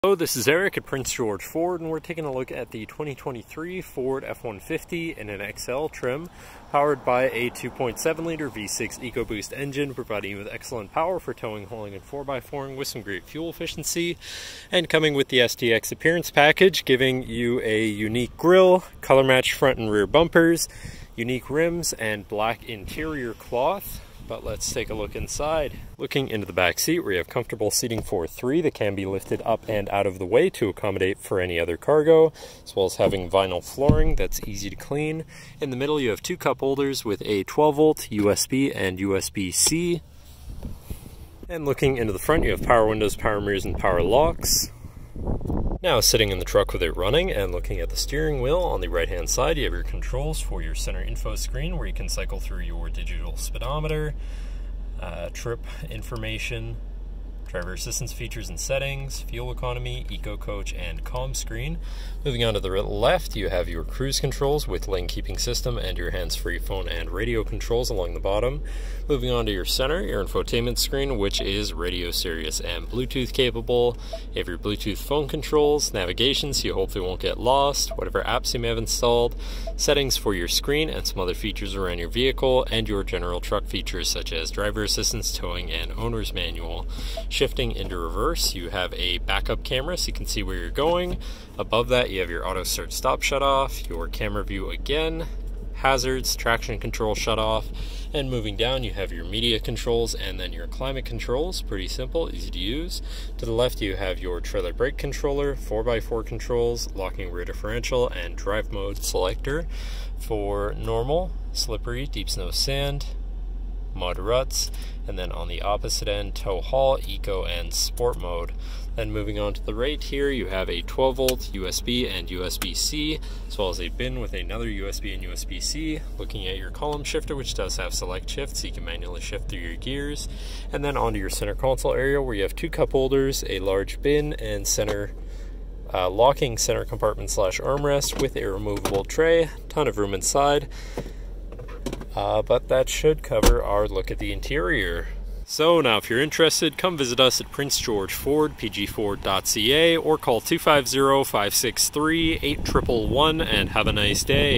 Hello, this is Eric at Prince George Ford, and we're taking a look at the 2023 Ford F-150 in an XL trim, powered by a 2.7-liter V6 EcoBoost engine, providing you with excellent power for towing, hauling, and 4x4ing with some great fuel efficiency, and coming with the STX Appearance Package, giving you a unique grille, color-matched front and rear bumpers, unique rims, and black interior cloth. But let's take a look inside. Looking into the back seat, where you have comfortable seating for three that can be lifted up and out of the way to accommodate for any other cargo, as well as having vinyl flooring that's easy to clean. In the middle, you have two cup holders with a 12-volt USB and USB-C. And looking into the front, you have power windows, power mirrors, and power locks. Now, sitting in the truck with it running and looking at the steering wheel, on the right hand side you have your controls for your center info screen, where you can cycle through your digital speedometer, trip information, driver assistance features and settings, fuel economy, eco coach, and comm screen. Moving on to the left, you have your cruise controls with lane keeping system and your hands-free phone and radio controls along the bottom. Moving on to your center, your infotainment screen, which is radio, Sirius, and Bluetooth capable. You have your Bluetooth phone controls, navigation, so you hopefully won't get lost, whatever apps you may have installed, settings for your screen, and some other features around your vehicle, and your general truck features such as driver assistance, towing, and owner's manual. Shifting into reverse, you have a backup camera so you can see where you're going. Above that, you have your auto start stop shut off, your camera view again, hazards, traction control shut off, and moving down you have your media controls and then your climate controls. Pretty simple, easy to use. To the left you have your trailer brake controller, 4x4 controls, locking rear differential, and drive mode selector for normal, slippery, deep snow, sand, mud, ruts, and then on the opposite end, tow, haul, eco, and sport mode. Then moving on to the right here, you have a 12-volt USB and USB-C, as well as a bin with another USB and USB-C. Looking at your column shifter, which does have select shift, so you can manually shift through your gears. And then onto your center console area, where you have two cup holders, a large bin, and center locking center compartment / armrest with a removable tray. Ton of room inside. But that should cover our look at the interior. So now if you're interested, come visit us at Prince George Ford, pgford.ca, or call 250-563-8111 and have a nice day.